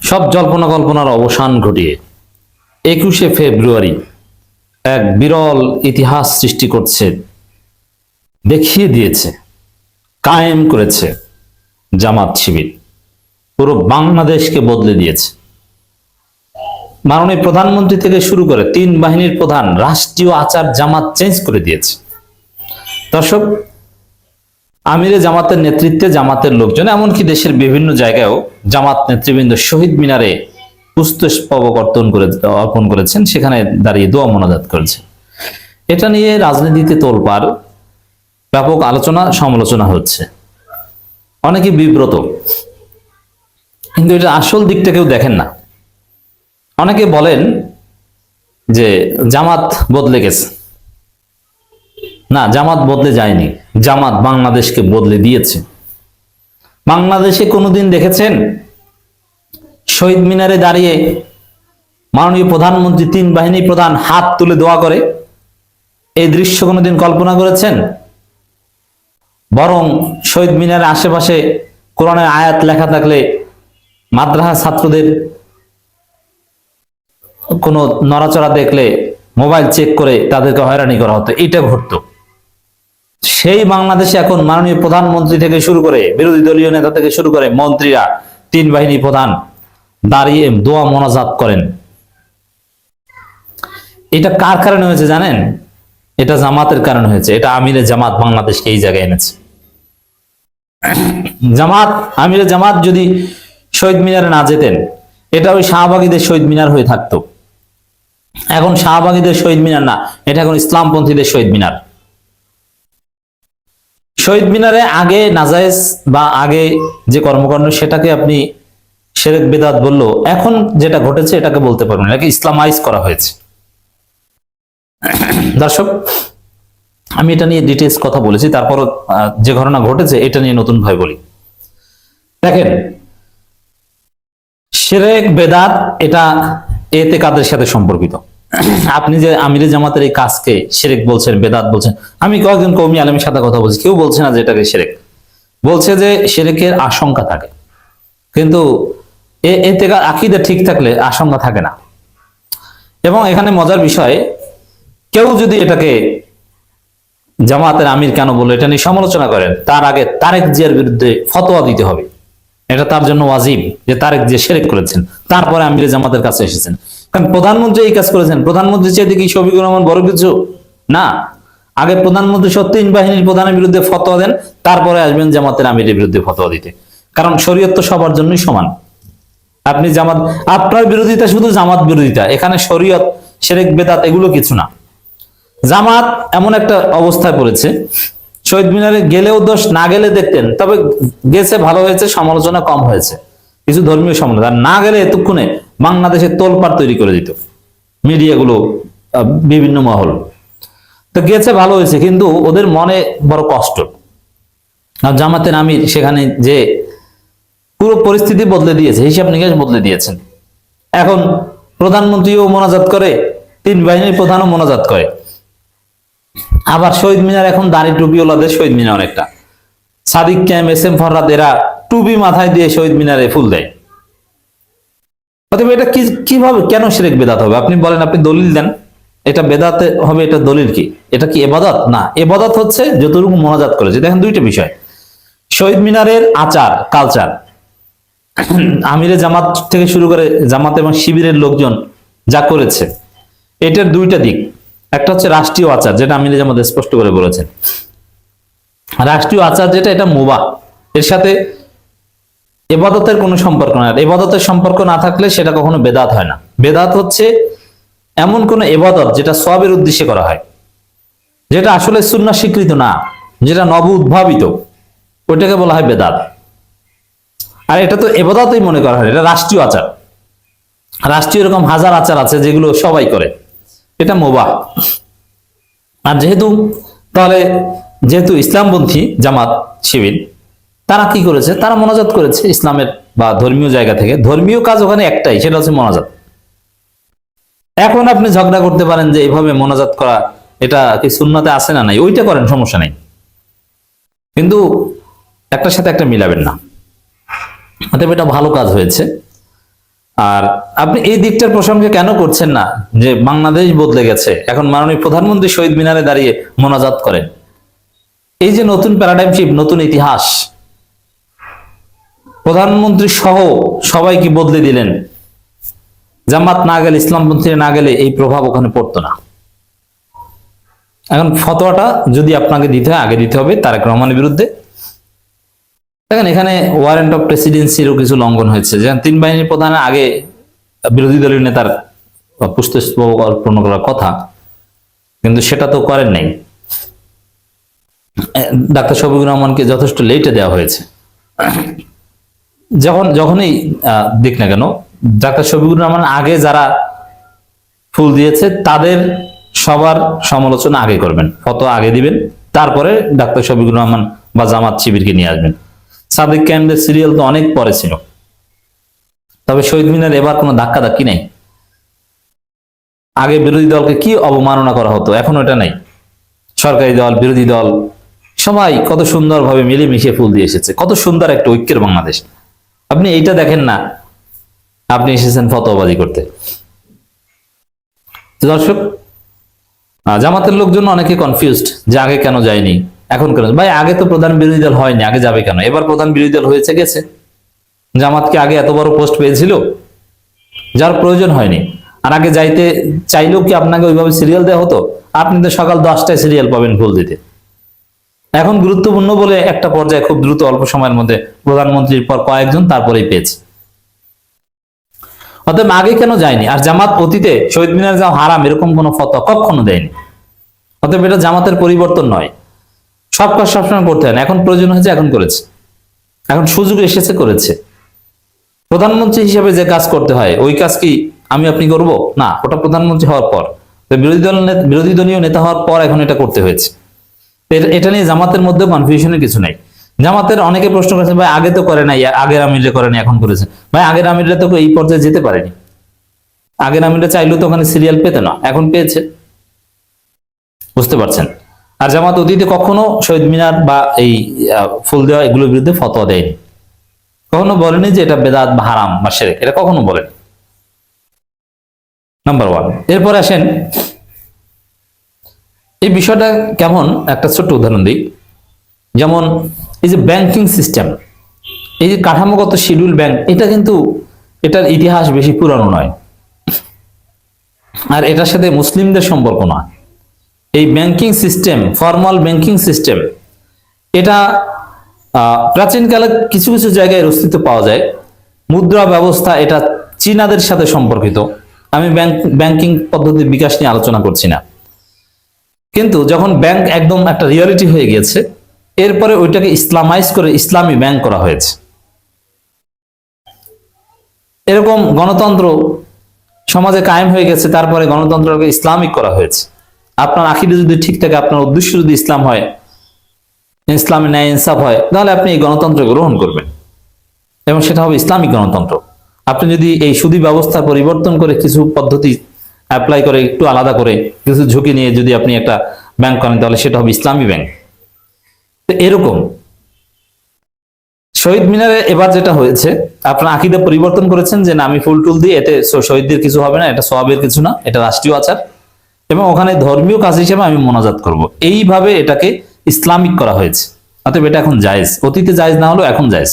সব জল্পনা কল্পনার অবসান ঘটিয়ে 21শে ফেব্রুয়ারি এক বিরল ইতিহাস সৃষ্টি করছে, দেখিয়ে দিয়েছে, কায়েম করেছে জামাত শিবির। পুরো বাংলাদেশকে বদলে দিয়েছে। মাননীয় প্রধানমন্ত্রী থেকে শুরু করে 3 বাহিনীর প্রধান, রাষ্ট্রীয় আচার জামাত চেঞ্জ করে দিয়েছে। দর্শক, আমিরে জামাতের নেতৃত্বে জামাতের লোকজন, এমনকি দেশের বিভিন্ন জায়গায়ও জামাত নেতৃবৃন্দ শহীদ মিনারে পুষ্পস্তবক অর্পণ করেছেন, সেখানে দাঁড়িয়ে দোয়া মোনাজাত করেছেন। এটা নিয়ে রাজনীতিতে তোলপাড়, ব্যাপক আলোচনা সমালোচনা হচ্ছে, অনেকে বিব্রত, কিন্তু এটা আসল দিকটা কেউ দেখেন না। অনেকে বলেন যে জামাত বদলে গেছে। না, জামাত বদলে যায়নি, জামাত বাংলাদেশকে বদলে দিয়েছে। বাংলাদেশে কোনোদিন দেখেছেন শহীদ মিনারে দাঁড়িয়ে মাননীয় প্রধানমন্ত্রী, 3 বাহিনী প্রধান হাত তুলে দোয়া করে? এই দৃশ্য কোনোদিন কল্পনা করেছেন? বরং শহীদ মিনারের আশেপাশে কোরআনের আয়াত লেখা থাকলে মাদ্রাসা ছাত্রদের কোনো নড়াচড়া দেখলে মোবাইল চেক করে তাদেরকে হয়রানি করা হতো, এটা ঘটতো। সেই বাংলাদেশে এখন মাননীয় প্রধানমন্ত্রী থেকে শুরু করে বিরোধী দলীয় নেতা থেকে শুরু করে মন্ত্রীরা, 3 বাহিনী প্রধান দাঁড়িয়ে দোয়া মোনাজাত করেন। এটা কার কারণে হয়েছে জানেন? এটা জামাতের কারণে হয়েছে। এটা আমিরে জামাত বাংলাদেশকে এই জায়গায় এনেছে। জামাত, আমিরে জামাত যদি শহীদ মিনারে না যেতেন, এটা ওই শাহবাগীদের শহীদ মিনার হয়ে থাকতো। এখন শাহবাগীদের শহীদ মিনার না, এটা এখন ইসলামপন্থীদের শহীদ মিনার। শহীদ মিনারে আগে নাজায়েজ বা আগে যে কর্মকাণ্ড, সেটাকে আপনি শিরক বিদআত বললো, এখন যেটা ঘটেছে এটাকে বলতে পারবেন না, এটাকে ইসলামাইজ করা হয়েছে। দর্শক, আমি এটা নিয়ে ডিটেইলস কথা বলেছি, তারপর যে ঘটনা ঘটেছে এটা নিয়ে নতুন ভাবে বলি। দেখেন, শিরক বেদাত এটা এতেকাদের সাথে সম্পর্কিত। আপনি যে আমিরে জামাতের এই কাজকে শিরক বলছেন, বেদাত বলছেন, আমি কয়েকজন কওমি আলেমের সাথে কথা বলছি, কেউ বলছে না যে এটাকে শিরক, বলছে যে শিরকের আশঙ্কা থাকে, কিন্তু এতেকাদ আকীদা ঠিক থাকলে আশঙ্কা থাকে না। এবং এখানে মজার বিষয়, কেউ যদি এটাকে জামাতের আমির কেন বললো এটা নিয়ে সমালোচনা করেন, তার আগে তারেক জিয়ার বিরুদ্ধে ফতোয়া দিতে হবে। এটা তার জন্য ওয়াজিব যে তারেক জিয়া শিরক করেছেন, তারপরে আমিরে জামাতের কাছে এসেছেন। কারণ প্রধানমন্ত্রী এই কাজ করেছেন, প্রধানমন্ত্রী চেয়ে দেখি শফিকুর রহমান বড় কিছু না। আগে প্রধানমন্ত্রী 3 বাহিনীর প্রধানের বিরুদ্ধে ফতোয়া দেন, তারপরে আসবেন জামাতের আমিরের বিরুদ্ধে ফতোয়া দিতে। কারণ শরীয়ত তো সবার জন্যই সমান। আপনি জামাত, আপনার বিরোধিতা শুধু জামাত বিরোধিতা, এখানে শরীয়ত, শিরক বেদাত এগুলো কিছু না। জামাত এমন একটা অবস্থায় পড়েছে, শহীদ মিনারে গেলেও দোষ, না গেলে দেখতেন, তবে গেছে ভালো হয়েছে, সমালোচনা কম হয়েছে, কিছু ধর্মীয় সমালোচনা। আর না গেলে এতক্ষণে বাংলাদেশে তোলপাড় তৈরি করে দিত মিডিয়াগুলো, বিভিন্ন মহল। তো গেছে ভালো হয়েছে, কিন্তু ওদের মনে বড় কষ্ট। আর জামাতের আমির সেখানে যে পুরো পরিস্থিতি বদলে দিয়েছে, হিসাব নিকাশ বদলে দিয়েছেন। এখন প্রধানমন্ত্রীও মোনাজাত করে, 3 বাহিনীর প্রধানও মোনাজাত করে। আবার শহীদ মিনার এখন দাড়ি টুপিওয়ালাদের শহীদ মিনার অনেকটা। সাদিক ক্যাম, এস এম ফরহাদ এরা টুপি মাথায় দিয়ে শহীদ মিনারে ফুল দেয়। অতএব এটা কিভাবে, কেন শিরক বেদাত হবে? আপনি বলেন, আপনি দলিল দেন, এটা বেদাতে হবে, এটা দলিল কি? এটা কি ইবাদত? না, ইবাদত হচ্ছে যতটুকু মোনাজাত করেছে। দেখেন, দুইটা বিষয়, শহীদ মিনারের আচার কালচার, আমিরে জামাত থেকে শুরু করে জামাত এবং শিবিরের লোকজন যা করেছে, এটার দুইটা দিক। একটা হচ্ছে রাষ্ট্রীয় আচার, যেটা আমিরে জামাত স্পষ্ট করে বলেছেন। রাষ্ট্রীয় আচার যেটা, এটা মুবাহ, এর সাথে ইবাদতের কোনো সম্পর্ক না। ইবাদতের সম্পর্ক না থাকলে সেটা কখনো বেদাত হয় না। বেদাত হচ্ছে এমন কোন ইবাদত যেটা সওয়াবের উদ্দেশ্যে করা হয়, যেটা আসলে সুন্নাহ স্বীকৃত না, যেটা নব উদ্ভাবিত, ওইটাকে বলা হয় বেদাত। আর এটা তো ইবাদতই মনে করা হয়, এটা রাষ্ট্রীয় আচার। রাষ্ট্রীয় এরকম হাজার আচার আছে যেগুলো সবাই করে, এটা মুবাহ। আর যেহেতু ইসলামপন্থী জামাত শিবির, তারা কি করেছে? তারা মোনাজাত করেছে ইসলামের বা ধর্মীয় জায়গা থেকে। ধর্মীয় কাজ ওখানে একটাই, সেটা হচ্ছে মোনাজাত। এখন আপনি ঝগড়া করতে পারেন যে এইভাবে মোনাজাত করা এটা কি সুন্নাতে আছে না নাই, ওইটা করেন, সমস্যা নাই, কিন্তু একটার সাথে একটা মিলাবেন না। অতএব এটা ভালো কাজ হয়েছে। আর আপনি এই দিকটার প্রসঙ্গে কেন করছেন না যে বাংলাদেশ বদলে গেছে, এখন মাননীয় প্রধানমন্ত্রী শহীদ মিনারে দাঁড়িয়ে মোনাজাত করেন? এই যে নতুন প্যারাডাইম শিফট, নতুন ইতিহাস, প্রধানমন্ত্রী সহ সবাইকে বদলে দিলেন। জামাত না গেলে, ইসলামপন্থী না গেলে এই প্রভাব ওখানে পড়তো না। এখন ফতোয়াটা যদি আপনাকে দিতে হয়, আগে দিতে হবে তারেক রহমানের বিরুদ্ধে। দেখেন এখানে ওয়ারেন্ট অফ প্রেসিডেন্সিরও কিছু লঙ্ঘন হয়েছে, যেমন তিন বাহিনীর প্রধানের আগে বিরোধী দলীয় নেতার পুষ্পস্তবক অর্পণ করার কথা, কিন্তু সেটা তো করেন নাই। ডাক্তার শফিকুর রহমানকে যথেষ্ট লেটে দেওয়া হয়েছে। যখনই দিক না কেন, ডাক্তার শফিকুর রহমান আগে যারা ফুল দিয়েছে তাদের সবার সমালোচনা আগে করবেন, ফতোয়া আগে দিবেন, তারপরে ডাক্তার শফিকুর রহমান বা জামাত শিবিরকে নিয়ে আসবেন। সাদিক ক্যাম্পের সিরিয়াল তো অনেক পরে ছিল। তবে শহীদ মিনার এবার কোনো ধাক্কা ধাক্কি নাই। আগে বিরোধী দলকে কি অবমাননা করা হতো, এখন ওটা নাই। সরকারি দল, বিরোধী দল সবাই কত সুন্দরভাবে মিলেমিশে ফুল দিয়ে এসেছে। কত সুন্দর একটা ঐক্যের বাংলাদেশ। আপনি এইটা দেখেন না, আপনি এসেছেন ফতোয়াবাজি করতে। দর্শক, জামাতের লোকজন অনেকে কনফিউজড যে আগে কেন যায়নি, এখন কেন। ভাই আগে তো প্রধান বিরোধী দল হয়নি, আগে যাবে কেন? এবার প্রধান বিরোধী দল হয়েছে গেছে। জামাতকে আগে এত বড় পোস্ট পেয়েছিল, যার প্রয়োজন হয়নি। আর আগে যাইতে চাইলেও কি আপনাকে ওইভাবে সিরিয়াল দেওয়া হতো? আপনি তো সকাল 10টায় সিরিয়াল পাবেন ফুল দিতে। এখন গুরুত্বপূর্ণ বলে একটা পর্যায়ে খুব দ্রুত অল্প সময়ের মধ্যে প্রধানমন্ত্রীর পর কয়েকজন তারপরেই পেয়েছে। অতএব আগে কেন যায়নি? আর জামাত অতীতে শহীদ মিনার যাওয়া হারাম এরকম কোনো ফতোয়া কখনো দেয়নি। অতএব এটা জামাতের পরিবর্তন নয়। সব কাজ সবসময় করতে হয় না, এখন প্রয়োজন হয়েছে এখন করেছে, এখন সুযোগ এসেছে করেছে। প্রধানমন্ত্রী হিসেবে যে কাজ করতে হয় ওই কাজ কি আমি আপনি করব না? ওটা প্রধানমন্ত্রী হওয়ার পর, বিরোধী দলীয় নেতা হওয়ার পর এখন এটা করতে হয়েছে। এটা নিয়ে জামাতের মধ্যে কনফিউশনের কিছু নাই। জামাতের অনেকে প্রশ্ন করেছেন, ভাই আগে তো করে নাই, আগের আমিরে করেনি এখন করেছে। ভাই আগের আমিররা তো এই পর্যায়ে যেতে পারেনি। আগের আমিররা চাইলেও তো ওখানে সিরিয়াল পেতে না, এখন পেয়েছে। বুঝতে পারছেন? আর জামাত অতীতে কখনো শহীদ মিনার বা এই ফুল দেওয়া এগুলোর বিরুদ্ধে ফতোয়া দেয়নি, কখনো বলেনি যে এটা বেদাত বা হারাম বা শিরক, এটা কখনো বলেনি। Number one. এরপর আসেন এই বিষয়টা কেমন, একটা ছোট্ট উদাহরণ দিই। যেমন এই যে ব্যাংকিং সিস্টেম, এই যে কাঠামোগত শিডিউল ব্যাংক, এটা কিন্তু এটার ইতিহাস বেশি পুরানো নয়, আর এটার সাথে মুসলিমদের সম্পর্ক না। এই banking system, formal banking system, এটা প্রাচীনকালে কিছু কিছু জায়গায় অস্তিত্ব পাওয়া যায়। মুদ্রা ব্যবস্থা এটা চীনাদের সাথে সম্পর্কিত। আমি ব্যাংকিং পদ্ধতির বিকাশ নিয়ে আলোচনা করছি না, কিন্তু যখন ব্যাংক একদম একটা রিয়ালিটি হয়ে গিয়েছে, এরপরে ওইটাকে ইসলামাইজ করে ইসলামী ব্যাংক করা হয়েছে। এরকম গণতন্ত্র সমাজে কায়েম হয়ে গেছে, তারপরে গণতন্ত্রকে ইসলামিক করা হয়েছে। আপনার আকীদা যদি ঠিক থাকে, আপনার উদ্দেশ্য যদি ইসলাম হয়, ইসলামে ন্যায় ইনসাফ হয়, তাহলে আপনি এই গণতন্ত্র গ্রহণ করবেন এবং সেটা হবে ইসলামিক গণতন্ত্র। আপনি যদি এই সুদী ব্যবস্থা পরিবর্তন করে কিছু পদ্ধতি অ্যাপ্লাই করে, একটু আলাদা করে, কিছু ঝুঁকি নিয়ে যদি আপনি একটা ব্যাংক করেন, তাহলে সেটা হবে ইসলামী ব্যাংক। তো এরকম শহীদ মিনারে এবার যেটা হয়েছে, আপনার আকীদা পরিবর্তন করেছেন যে না আমি ফুল টুল দিয়ে, এতে শহীদদের কিছু হবে না, এটা সওয়াবের কিছু না, এটা রাষ্ট্রীয় আচার, এবং ওখানে ধর্মীয় কাজ হিসেবে আমি মোনাজাত করব, এইভাবে এটাকে ইসলামিক করা হয়েছে। অতএব এটা এখন জায়েজ। অতীতে জায়েজ না হলেও এখন জায়েজ।